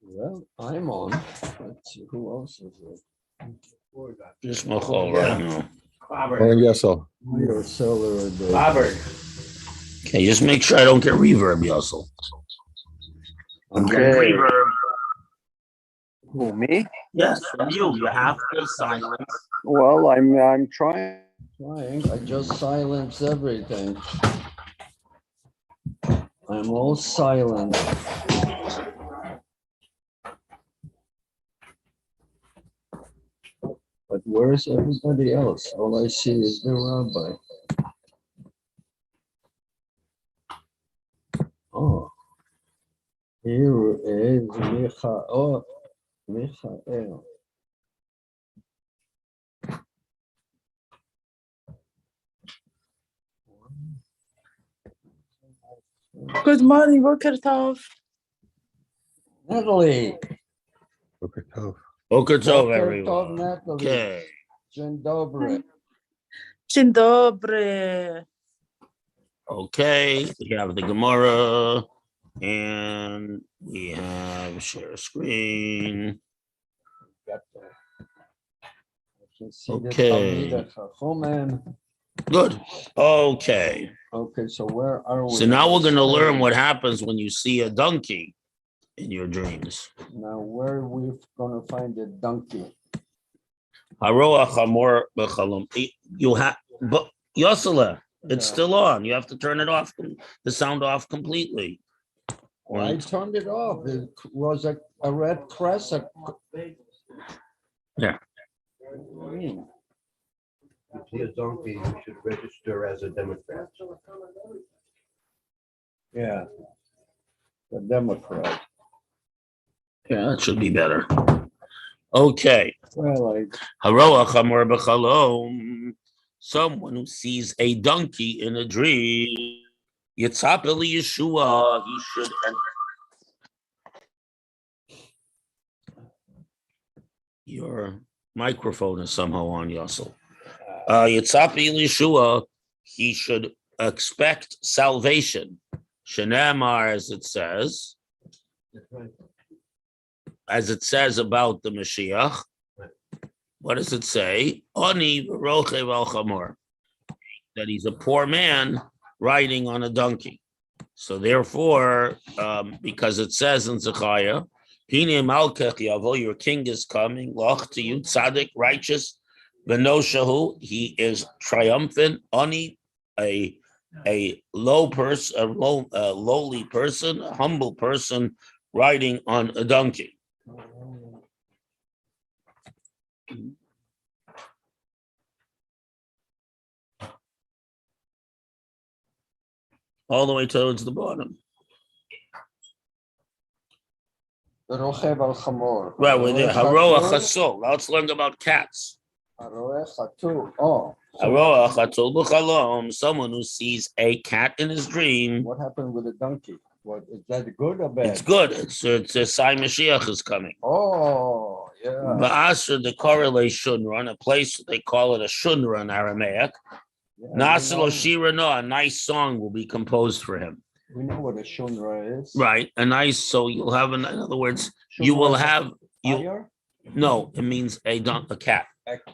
Well, I'm on. Let's see, who else is there? Just Michal right now. Well, yes, so. Your seller of the. Robert. Okay, just make sure I don't get reverb, Yossel. I'm getting Okay. reverb. Who, me? Yes, from you. You have to silence. Well, I'm trying. I just silence everything. I'm all silent. But where's everybody else? All I see is the rabbi. Oh, here is Michael. Oh, Michael. Good morning, Boker Tov. Natalie. Okay, tough. Boker Tov, Boker Tov, everyone. Natalie. Okay. Dzień dobry. Dzień dobry. Okay. We have the Gemara and we have share screen. Got that. I can see the Okay. Talmid Chachomim. Good. Okay. Okay, so where are we? So now we're going to learn what happens when you see a donkey in your dreams. Now, where are we gonna find the donkey? Haroa chamor b'chalom. You have, but Yosela, it's Yeah. still on. You have to turn it off, the sound off completely. Well, I turned it off. It was a red crescent. Yeah. What do you mean? If you see a donkey, you should register as a Democrat. Yeah. The Democrat. Yeah, that should be better. Okay. Well, Haroa chamor b'chalom. Someone who sees a donkey in a dream. Yitzhak Eli Yeshua. He should. Your microphone is somehow on, Yossel. Yitzhak Eli Yeshua. He should expect salvation. Shenamar, as it says about the Mashiach. What does it say? Oni v'rochev al chamor. That he's a poor man riding on a donkey. So therefore, because it says in Zechariah, Hine malkech yavo, your king is coming, loch to you, tzaddik, righteous, benoshahu, he is triumphant, oni, a low person, a lowly person, a humble person riding on a donkey. All the way towards the bottom. Rochev al Chamor. Right, we're there. Haroa chasol. Now let's learn about cats. Haroa Chatu. Oh. Haroa chatul b'chalom. Someone who sees a cat in his dream. What happened with the donkey? What is that good or bad? It's good. It's a sign Mashiach is coming. Oh, yeah. Ba'asr, the correlation run, a place they call it a shunra in Aramaic. Nasilo Shira, no, a nice song will be composed for him. We know what a shunra is. Right, a nice. So you'll have, in other words, you will have you. Fire? No, it means a cat.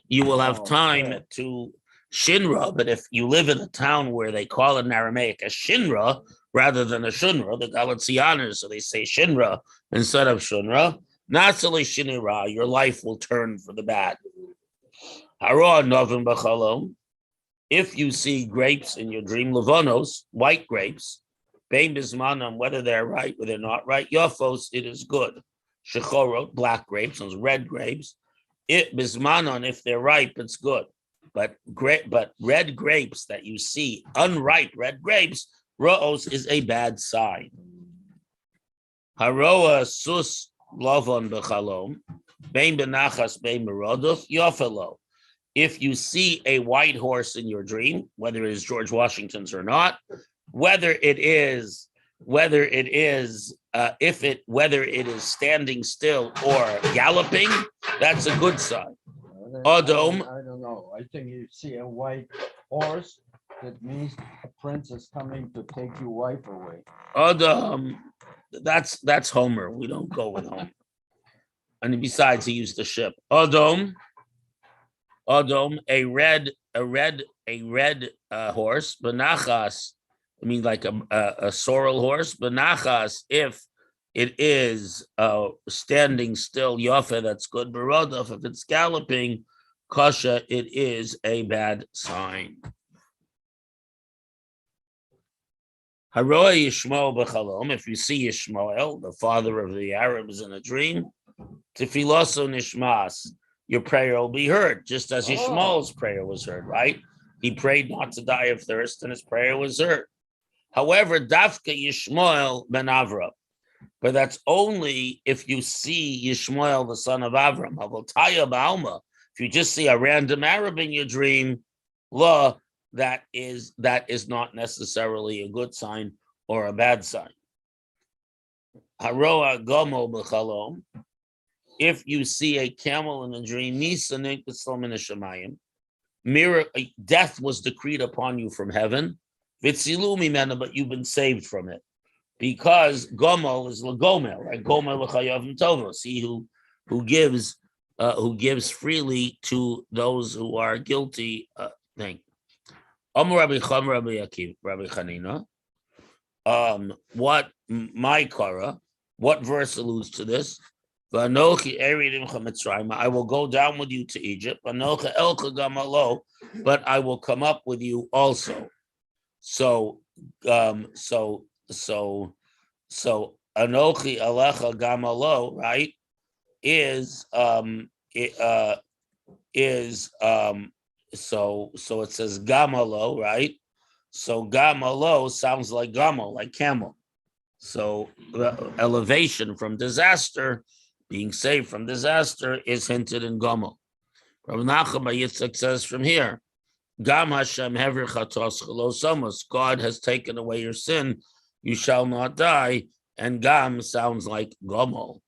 You will have time to shinra, but if you live in a town where they call it in Aramaic a shinra rather than a shunra, the Galicianers, so they say shinra instead of shunra. Nasali shinira, your life will turn for the bad. Hara novim b'chalom. If you see grapes in your dream, levonos, white grapes, bein bismanam, whether they're right or they're not right, yofos, it is good. Shechorot, black grapes, those red grapes. It bismanon, if they're ripe, it's good. But red grapes that you see, unripe red grapes, ro'os is a bad sign. Haroa sus lavon b'chalom, bein benachas bein merodov, yofelo. If you see a white horse in your dream, whether it is George Washington's or not, whether it is standing still or galloping, that's a good sign. I don't know. I think you see a white horse, that means a prince is coming to take your wife away. That's Homer. We don't go with Homer. And besides, he used the ship. Odom, a red horse. Benachas, I mean like a sorrel horse. Benachas, if it is standing still, Yofa, that's good. Barodov, if it's galloping, Kasha, it is a bad sign. Haroy Yishmael b'chalom, if you see Yishmael, the father of the Arabs, in a dream, Tefiloso nishmas, your prayer will be heard, just as Yishmael's prayer was heard, right? He prayed not to die of thirst, and his prayer was heard. However, Dafka Yishmael ben Avram, but that's only if you see Yishmael, the son of Avram. Havotaya ba'alma, if you just see a random Arab in your dream, law, that is not necessarily a good sign or a bad sign. Haroa gomo b'chalom, if you see a camel in a dream, death was decreed upon you from heaven, but you've been saved from it. Because gomel is legomel, right? Gomel l'chayavim tovos, he who gives freely to those who are guilty. Rabbi Chanina. What my Kara? What verse alludes to this? I will go down with you to Egypt, but I will come up with you also. So Anochi Alecha Gamalo, right? So it says Gamalo, right? So Gamalo sounds like Gamal, like camel. So elevation from disaster, being saved from disaster, is hinted in Gamal. Rav Nachum Yitzchak says from here, Gam Hashem hever chatos chelo somos, God has taken away your sin, you shall not die, and Gam sounds like Gamal.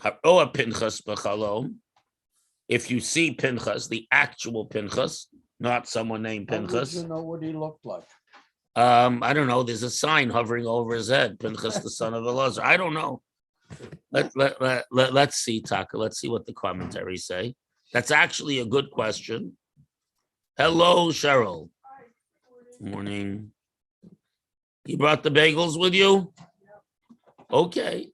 Haroa Pinchas b'chalom, if you see Pinchas, the actual Pinchas, not someone named Pinchas. How would you know what he looked like? I don't know. There's a sign hovering over his head. Pinchas, the son of Elazar. I don't know. Let's see, Taka. Let's see what the commentaries say. That's actually a good question. Hello, Cheryl. Morning. You brought the bagels with you? Okay.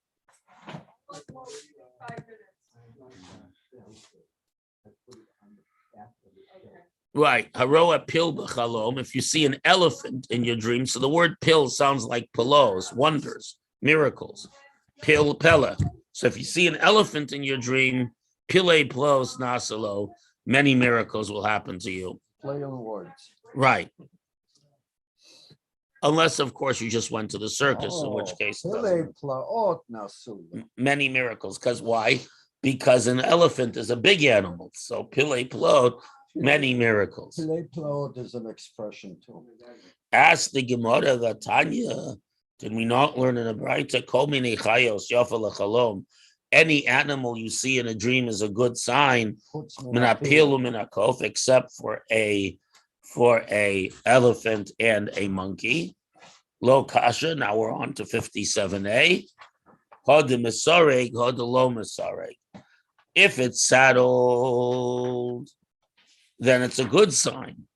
Right. Haroa pil b'chalom. If you see an elephant in your dream, so the word pil sounds like pilos, wonders, miracles. Pil pella. So if you see an elephant in your dream, pile plos nasalo, many miracles will happen to you. Play on words. Right. Unless, of course, you just went to the circus, in which case many miracles. Because why? Because an elephant is a big animal. So pile plot, many miracles. Pile plot is an expression too. Ask the Gemara, the Tanya, did we not learn in a Braita, kol minei chayos yafa lechalom, any animal you see in a dream is a good sign, minapilu minakof, except for a elephant and a monkey. Lo kasha, now we're on to 57a. Hod misareg, hod lo misareg. If it's saddled, then it's a good sign.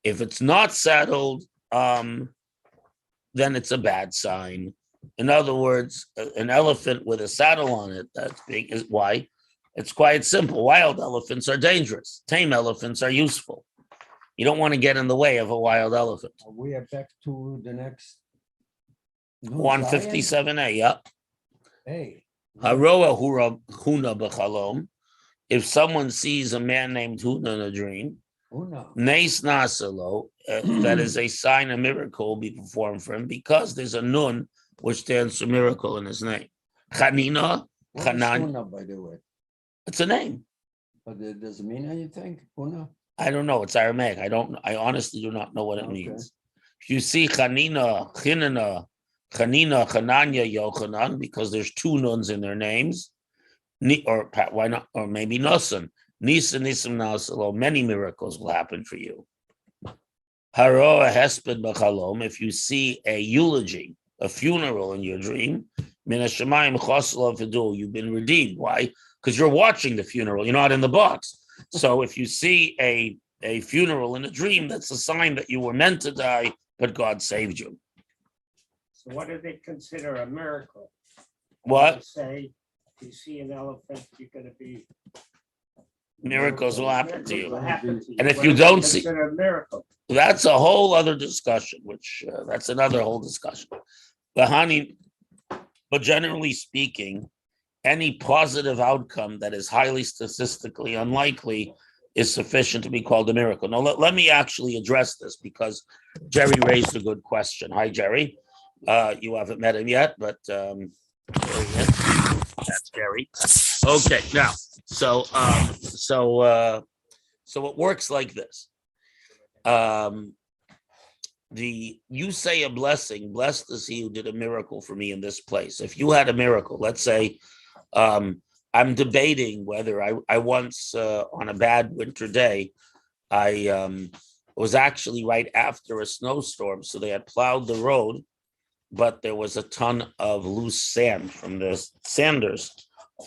If it's not saddled, then it's a bad sign. In other words, an elephant with a saddle on it, that's big. Is why? It's quite simple. Wild elephants are dangerous. Tame elephants are useful. You don't want to get in the way of a wild elephant. We are back to the next. 157a, yep. Hey. Haroa huna b'chalom. If someone sees a man named Huna in a dream, Neis nasalo, that is a sign a miracle will be performed for him because there's a nun which stands for miracle in his name. Chanina, Chanan. By the way. It's a name. But it doesn't mean anything. Huna. I don't know. It's Aramaic. I honestly do not know what it means. If you see Chanina, Chananya, Yochanan, because there's two nuns in their names, or why not? Or maybe Nasan. Nisa Nisim Nasalo, many miracles will happen for you. Haroa Hesped B'chalom, if you see a eulogy, a funeral in your dream, Min hashamayim chosla v'du. You've been redeemed. Why? Because you're watching the funeral. You're not in the box. So if you see a funeral in a dream, that's a sign that you were meant to die, but God saved you. So what do they consider a miracle? What? They say, if you see an elephant, you're gonna be. Miracles will happen to Miracles will you. happen to you. And if What you do they don't see- consider a miracle. That's a whole other discussion, which that's another whole discussion. But generally speaking, any positive outcome that is highly statistically unlikely is sufficient to be called a miracle. Now, let me actually address this because Jerry raised a good question. Hi, Jerry. You haven't met him yet, but there he is. That's Jerry. Okay, now, so it works like this. You say a blessing, blessed is he who did a miracle for me in this place. If you had a miracle, let's say, I'm debating whether I once on a bad winter day, I was actually right after a snowstorm, so they had plowed the road, but there was a ton of loose sand from the sanders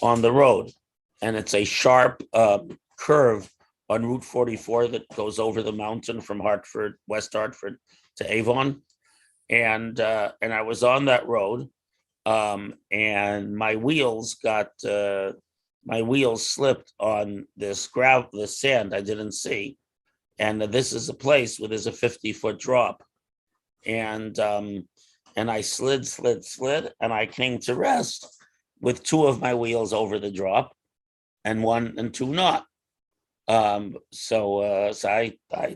on the road, and it's a sharp curve on Route 44 that goes over the mountain from Hartford, West Hartford to Avon, and I was on that road. And my wheels slipped on this gravel, the sand I didn't see. And this is a place where there's a 50-foot drop. And I slid, and I came to rest with two of my wheels over the drop and one and two not. So I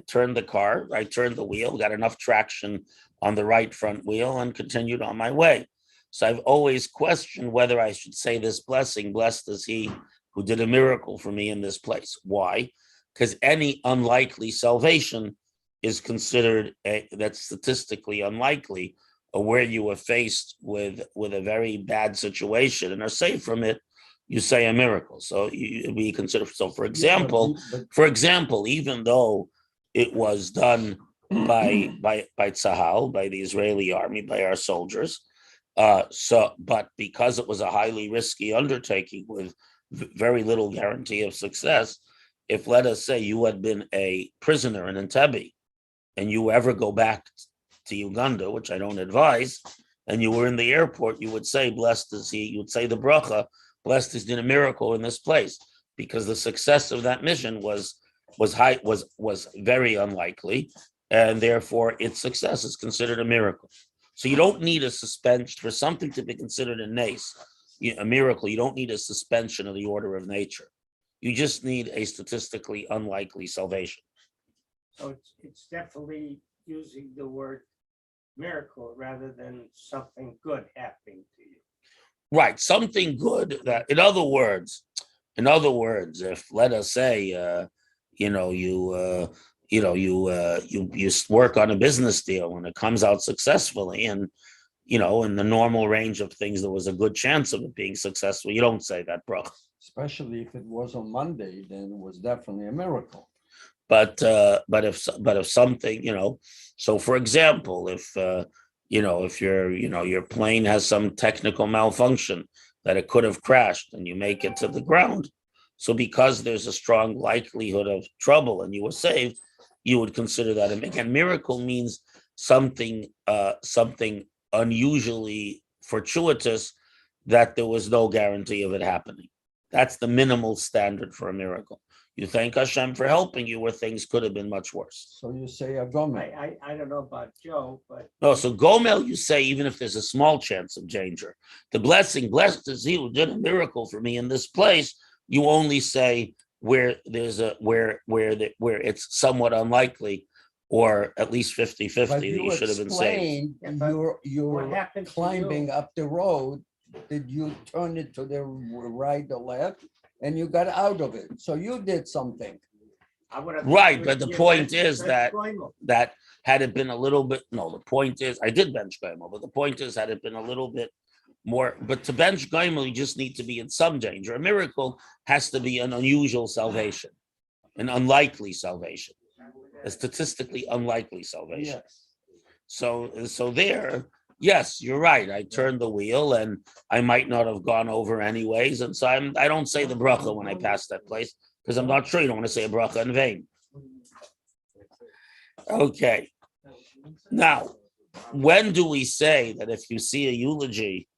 turned the wheel, got enough traction on the right front wheel and continued on my way. So I've always questioned whether I should say this blessing, blessed is he who did a miracle for me in this place. Why? Because any unlikely salvation is considered that's statistically unlikely, or where you were faced with a very bad situation and are saved from it, you say a miracle. So we consider, so for example, even though it was done by Tzahal, by the Israeli army, by our soldiers, but because it was a highly risky undertaking with very little guarantee of success, if let us say you had been a prisoner in Entebbe and you ever go back to Uganda, which I don't advise, and you were in the airport, you would say, blessed is he, you would say the bracha, blessed is did a miracle in this place, because the success of that mission was very unlikely, and therefore its success is considered a miracle. So you don't need a suspension for something to be considered a miracle. You don't need a suspension of the order of nature. You just need a statistically unlikely salvation. So it's definitely using the word miracle rather than something good happening to you. Right, something good. That, in other words, if let us say, you work on a business deal and it comes out successfully, and in the normal range of things, there was a good chance of it being successful. You don't say that, bro. Especially if it was on Monday, then it was definitely a miracle. But if something, so for example, if your plane has some technical malfunction that it could have crashed and you make it to the ground, so because there's a strong likelihood of trouble and you were saved, you would consider that. And again, miracle means something unusually fortuitous that there was no guarantee of it happening. That's the minimal standard for a miracle. You thank Hashem for helping you where things could have been much worse. So you say a gomel. I don't know about Joe, but No, so gomel, you say even if there's a small chance of danger. The blessing, blessed is he who did a miracle for me in this place, you only say where there's where it's somewhat unlikely, or at least 50-50 that you should have been saved. You're what happened to climbing you? up the road. Did you turn it to the right or left? And you got out of it. So you did something. I would have- Right, but the Yeah, point that's is that Shlomo. that had it been a little bit, no, the point is, I did bench Gaimel, but the point is, had it been a little bit more, but to bench Gaimel, you just need to be in some danger. A miracle has to be an unusual salvation, an unlikely salvation, a statistically unlikely salvation. Yes. So there, Yes, you're right. I turned the wheel and I might not have gone over anyways. And so I don't say the bracha when I pass that place because I'm not sure you don't want to say a bracha in vain. Okay. Now, when do we say that if you see a eulogy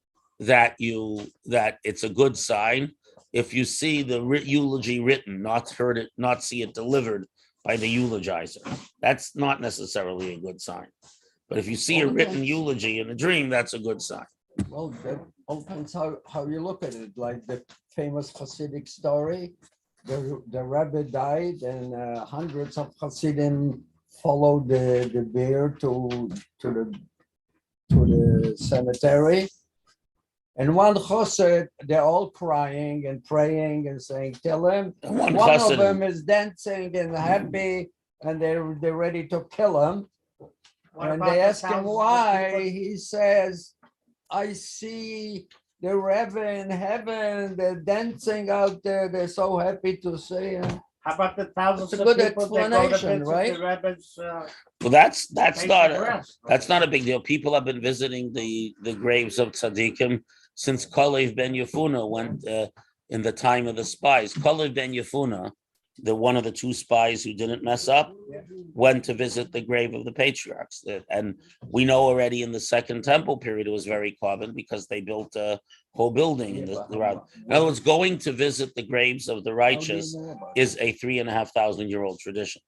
that it's a good sign? If you see the eulogy written, not heard it, not see it delivered by the eulogizer, that's not necessarily a good sign. But if you see a written eulogy in a dream, that's a good sign. Well, that all depends how you look at it, like the famous Hasidic story. The Rebbe died and hundreds of Hasidim followed the bear to the cemetery. And one Chassid, they're all crying and praying and saying, tell him. One One of chassid, them is dancing and happy and they're ready to kill him. What And about they the ask him thousands of why. people? He says, I see the Rebbe in heaven. They're dancing out there. They're so happy to see him. How about the thousands It's a of good people that go to explanation, visit right? the Rebbe's well, that's place not of rest? that's not a big deal. People have been visiting the graves of tzaddikim since Kalev ben Yefuna went in the time of the spies. Kalev ben Yefuna, one of the two spies who didn't mess up, went to visit the grave of the patriarchs. And we know already in the Second Temple period it was very common because they built a whole building in the around. In other words, going to visit the graves of the righteous is a 3,500-year-old tradition.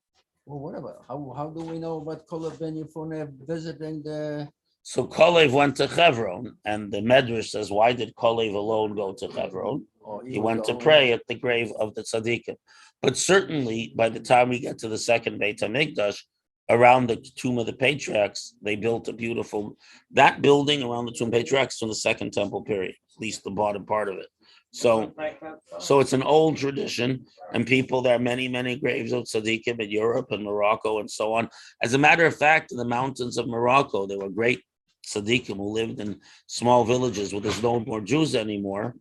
Well, whatever. How do we know about Kalev ben Yefune visiting the? So Kalev went to Hebron, and the Medrash says, why did Kalev alone go to Hebron? He went to pray at the grave of the tzaddikim. But certainly, by the time we get to the second Beit HaMikdash, around the tomb of the patriarchs, they built a beautiful, that building around the tomb of the patriarchs from the Second Temple period, at least the bottom part of it. So it's an old tradition, and there are many graves of tzaddikim in Europe and Morocco and so on. As a matter of fact, in the mountains of Morocco, there were great tzaddikim who lived in small villages where there's no more Jews anymore.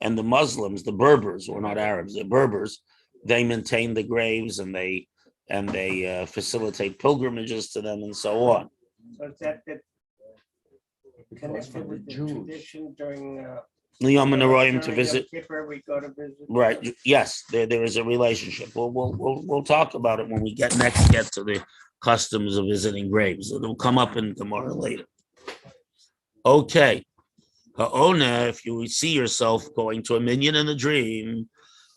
And the Muslims, the Berbers, or not Arabs, the Berbers, they maintain the graves and they facilitate pilgrimages to them and so on. So is that connected with the tradition during Yom Haroyim to during visit. Yom Kippur, we go to visit. Right. Yes, there is a relationship. We'll talk about it when we get to the customs of visiting graves. It'll come up in Gemara later. Okay. Ha'ona, if you see yourself going to a minyan in a dream,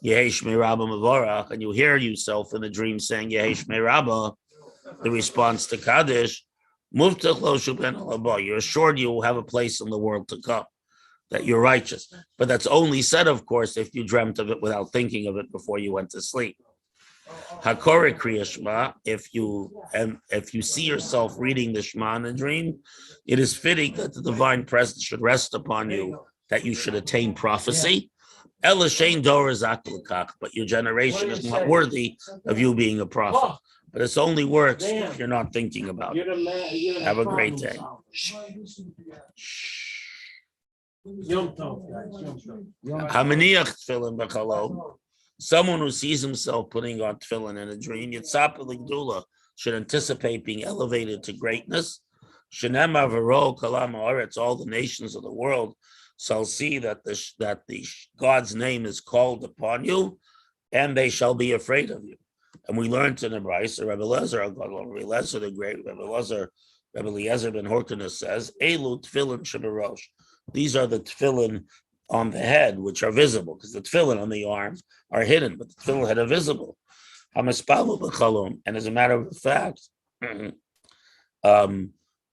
Yehesh Me'Rabba Mavorach, and you hear yourself in the dream saying Yehesh Me'Rabba, the response to Kaddish, Muftach Lo Shuben Alaba, you're assured you will have a place in the world to come, that you're righteous. But that's only said, of course, if you dreamt of it without thinking of it before you went to sleep. Hakore Kriya Shema, if you see yourself reading the Shema in a dream, it is fitting that the divine presence should rest upon you, that you should attain prophecy. Ela Shein Dor Zaklikach, but your generation is not worthy of you being a prophet. But it only works if you're not thinking about it. Have a great day. Hamaniach Tefillin B'Chalom. Someone who sees himself putting on tefillin in a dream, Yitzhak L'Gdula, should anticipate being elevated to greatness. Shenem Avaro Kalam Haaretz, all the nations of the world shall see that the God's name is called upon you, and they shall be afraid of you. And we learned in the Brisa, Rebbe Eliezer, the great Rebbe Eliezer ben Horkanus says, Elu tefillin shebarosh. These are the tefillin on the head, which are visible, because the tefillin on the arm are hidden, but the tefillin head are visible. And as a matter of fact, the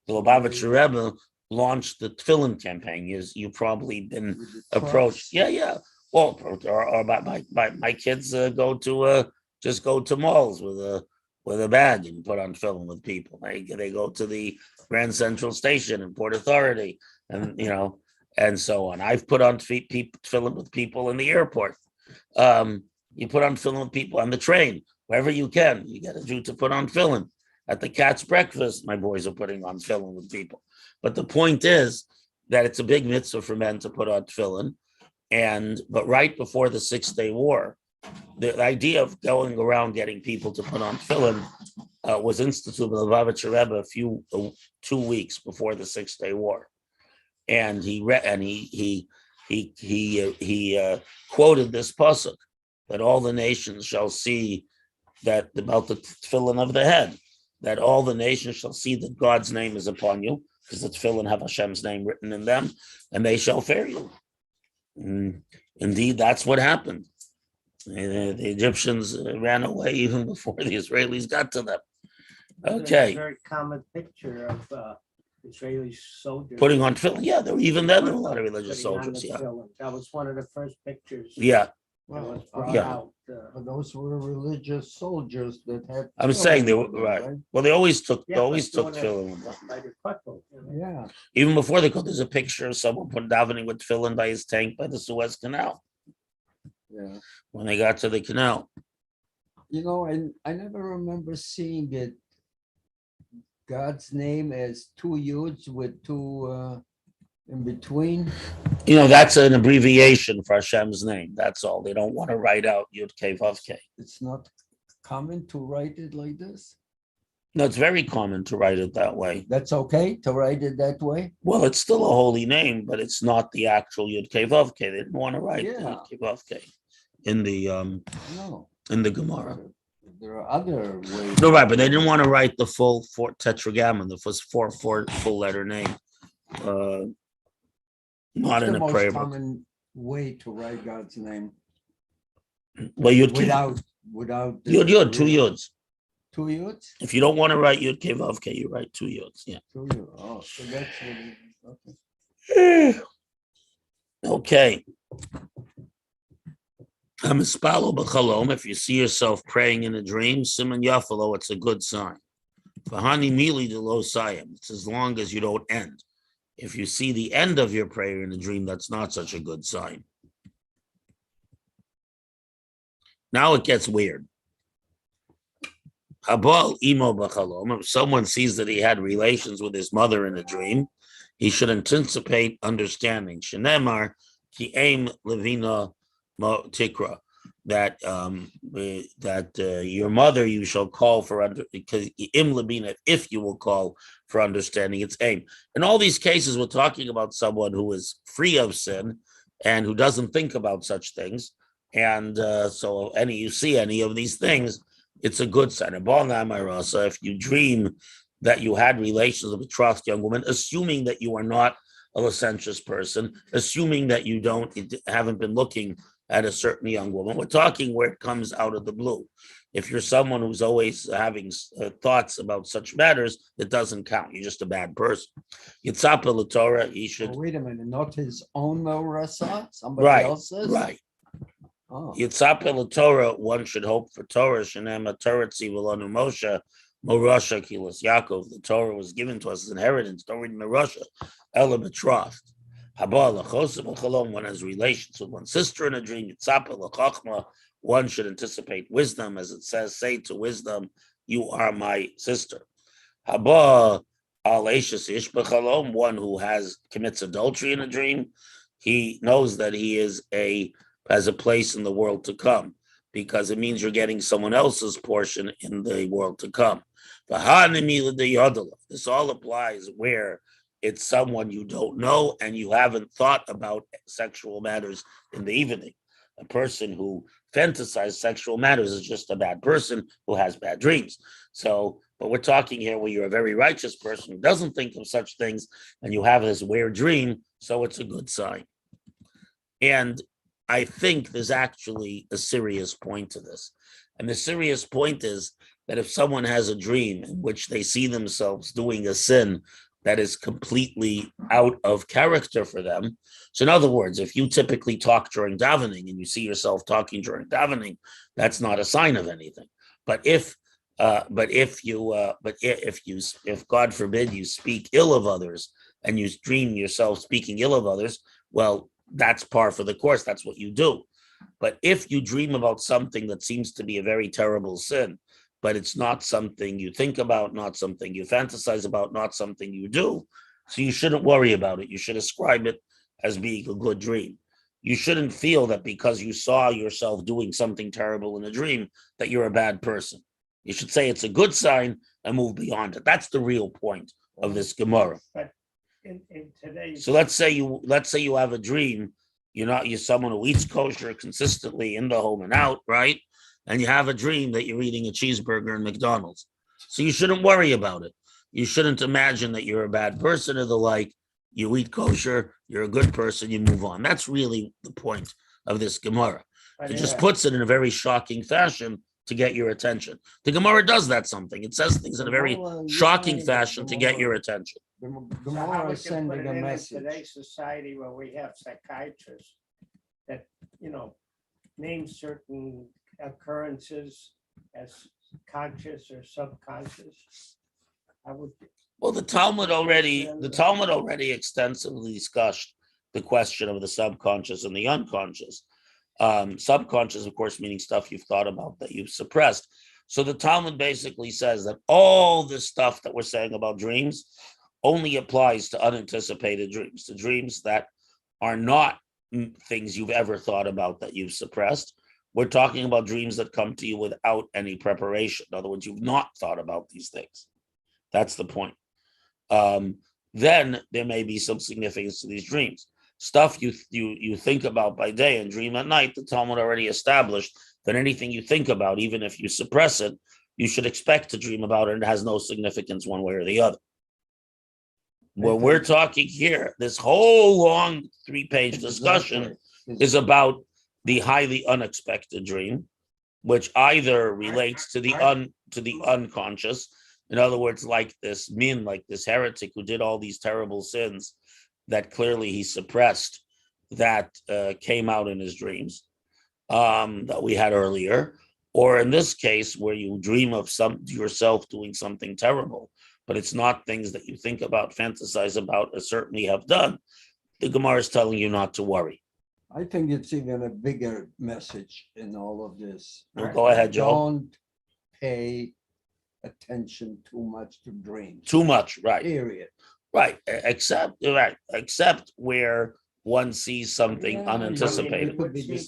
Lubavitcher Rebbe launched the tefillin campaign. You've probably been approached. Yeah. Well, or my kids go to malls with a bag and put on tefillin with people. They go to the Grand Central Station and Port Authority, and and so on. I've put on tefillin with people in the airport. You put on tefillin with people on the train, wherever you can. You get a Jew to put on tefillin. At the cat's breakfast, my boys are putting on tefillin with people. But the point is that it's a big mitzvah for men to put on tefillin. But right before the 6-Day War, the idea of going around getting people to put on tefillin was instituted by the Lubavitcher Rebbe 2 weeks before the 6-Day War, and he quoted this pasuk that all the nations shall see that about the tefillin of the head, that all the nations shall see that God's name is upon you, because the tefillin have Hashem's name written in them, and they shall fear you. Indeed, that's what happened. The Egyptians ran away even before the Israelis got to them. There's a Okay, very common picture of Israeli soldiers. putting on tefillin. Yeah, even then there were a lot of religious Putting on soldiers. the Yeah, tefillin. That was one of the first pictures. yeah. That was Well, brought Yeah. out. those were religious soldiers that had. I'm saying they were tefillin, right. Well, they always took Yeah, but tefillin doing with them. By the couple, you know. Yeah, Even before they could, there's a picture of someone put davening with tefillin by his tank by the Suez Canal yeah. when they got to the canal. You know, and I never remember seeing it. God's name as 2 yuds with 2 in between. You know, that's an abbreviation for Hashem's name. That's all. They don't want to write out Yud Kei Vav Kei. It's not common to write it like this. No, it's very common to write it that way. That's okay to write it that way. Well, it's still a holy name, but it's not the actual Yud Kei Vav Kei. They didn't want to write the Yeah. Yud Kei Vav Kei in the No, Gemara. there are other ways. No, right, but they didn't want to write the full tetragrammaton, the first four full letter name. Not What's in the a most prayer book. common way to write God's name Well, Yud Kei, without Yud Yud, 2 Yuds. 2 yuds. If you don't want to write Yud Kei Vav Kei, you write 2 Yuds. Yeah. 2 yud. Oh, so that's what it is. Okay. Okay. Hamispalo b'chalom. If you see yourself praying in a dream, siman yafalo, it's a good sign. V'hani mili de lo sayim. It's as long as you don't end. If you see the end of your prayer in a dream, that's not such a good sign. Now it gets weird. Habal imo b'chalom. If someone sees that he had relations with his mother in a dream, he should anticipate understanding. Shenemar ki aim levina mo tikra. That your mother you shall call for because im labina, if you will call for understanding, it's aim. In all these cases, we're talking about someone who is free of sin and who doesn't think about such things. And so you see any of these things, it's a good sign. So if you dream that you had relations with a betrothed young woman, assuming that you are not a licentious person, assuming that you haven't been looking at a certain young woman, we're talking where it comes out of the blue. If you're someone who's always having thoughts about such matters, it doesn't count. You're just a bad person. Yitzapa l'Torah, he should. Oh, wait a minute, not his own Rasa, somebody else's? Right. Oh. Yitzapa l'Torah, one should hope for Torah. Shenema Torah tzivulanu Moshe, Morasha kilas Yaakov. The Torah was given to us as inheritance. Don't read Morasha. Ella betrothed. One has relations with one's sister in a dream. One should anticipate wisdom, as it says, say to wisdom, you are my sister. One who commits adultery in a dream, he knows that he has a place in the world to come, because it means you're getting someone else's portion in the world to come. This all applies where it's someone you don't know and you haven't thought about sexual matters in the evening. A person who fantasizes sexual matters is just a bad person who has bad dreams. So, but we're talking here where you're a very righteous person who doesn't think of such things and you have this weird dream, so it's a good sign. And I think there's actually a serious point to this. And the serious point is that if someone has a dream in which they see themselves doing a sin that is completely out of character for them. So in other words, if you typically talk during davening and you see yourself talking during davening, that's not a sign of anything. But if God forbid you speak ill of others and you dream yourself speaking ill of others, well, that's par for the course. That's what you do. But if you dream about something that seems to be a very terrible sin, but it's not something you think about, not something you fantasize about, not something you do, so you shouldn't worry about it. You should ascribe it as being a good dream. You shouldn't feel that because you saw yourself doing something terrible in a dream that you're a bad person. You should say it's a good sign and move beyond it. That's the real point of this Gemara. But in today's. So let's say you have a dream. You're someone who eats kosher consistently in the home and out, right? And you have a dream that you're eating a cheeseburger in McDonald's. So you shouldn't worry about it. You shouldn't imagine that you're a bad person or the like. You eat kosher, you're a good person, you move on. That's really the point of this Gemara. It just puts it in a very shocking fashion to get your attention. The Gemara does that something. It says things in a very shocking fashion to get your attention. The So how Gemara we is can put sending it a in message. today's society where we have psychiatrists that, name certain occurrences as conscious or subconscious. I would. Well, the Talmud already extensively discussed the question of the subconscious and the unconscious. Subconscious, of course, meaning stuff you've thought about that you've suppressed. So the Talmud basically says that all this stuff that we're saying about dreams only applies to unanticipated dreams, to dreams that are not things you've ever thought about that you've suppressed. We're talking about dreams that come to you without any preparation. In other words, you've not thought about these things. That's the point. Then there may be some significance to these dreams. Stuff you think about by day and dream at night, the Talmud already established that anything you think about, even if you suppress it, you should expect to dream about it, and it has no significance one way or the other. What we're talking here, this whole long 3-page discussion is about the highly unexpected dream, which either relates to the unconscious. In other words, like this heretic who did all these terrible sins that clearly he suppressed, that came out in his dreams that we had earlier, or in this case where you dream of yourself doing something terrible, but it's not things that you think about, fantasize about, or certainly have done. The Gemara is telling you not to worry. I think it's even a bigger message in all of this. Well, go ahead, Joe. Don't pay attention too much to dreams. Too much, right? Period. Right. Except where one sees something unanticipated.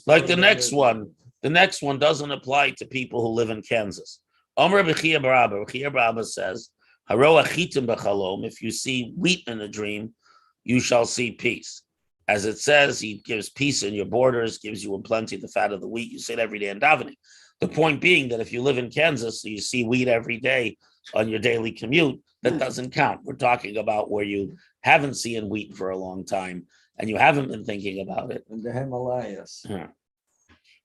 Like the next one. The next one doesn't apply to people who live in Kansas. Omer B'chia Barabba says, Haro achitim b'chalom, if you see wheat in a dream, you shall see peace. As it says, he gives peace in your borders, gives you in plenty the fat of the wheat. You say it every day in davening. The point being that if you live in Kansas, you see wheat every day on your daily commute, that doesn't count. We're talking about where you haven't seen wheat for a long time and you haven't been thinking about it. In the Himalayas. Yeah.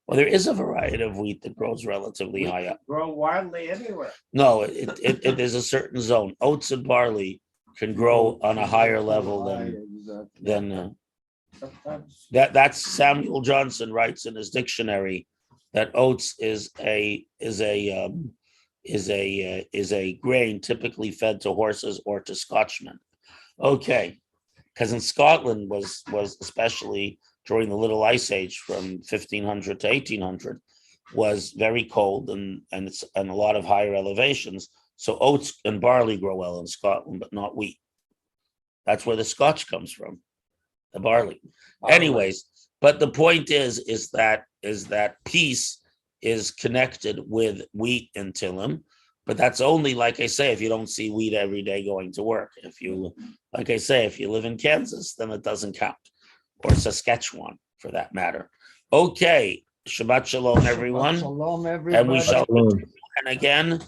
Well, there is a variety of wheat that grows relatively high up. Grow wildly anywhere. No, it is a certain zone. Oats and barley can grow on a higher level than Sometimes. that's Samuel Johnson writes in his dictionary that oats is a grain typically fed to horses or to Scotchmen. Okay, because in Scotland was especially during the Little Ice Age from 1500 to 1800 was very cold and a lot of higher elevations. So oats and barley grow well in Scotland, but not wheat. That's where the Scotch comes from, the barley. Anyways, but the point is that peace is connected with wheat and Tillim, but that's only, like I say, if you don't see wheat every day going to work. If you live in Kansas, then it doesn't count, or Saskatchewan for that matter. Okay, Shabbat Shalom, everyone. Shalom, everybody. And we shall, and again,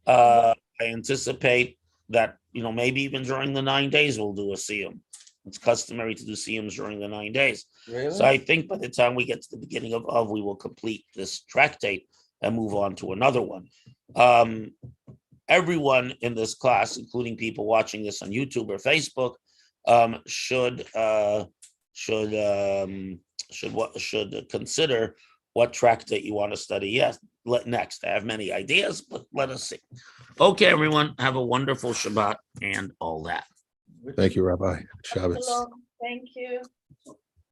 I anticipate that, maybe even during the 9 days, we'll do a siyum. It's customary to do siyums during the 9 days. Really? So I think by the time we get to the beginning of we will complete this tractate and move on to another one. Everyone in this class, including people watching this on YouTube or Facebook, should consider what tractate you want to study. Yes, next. I have many ideas, but let us see. Okay, everyone, have a wonderful Shabbat and all that. Thank you, Rabbi. Shabbos. Thank you.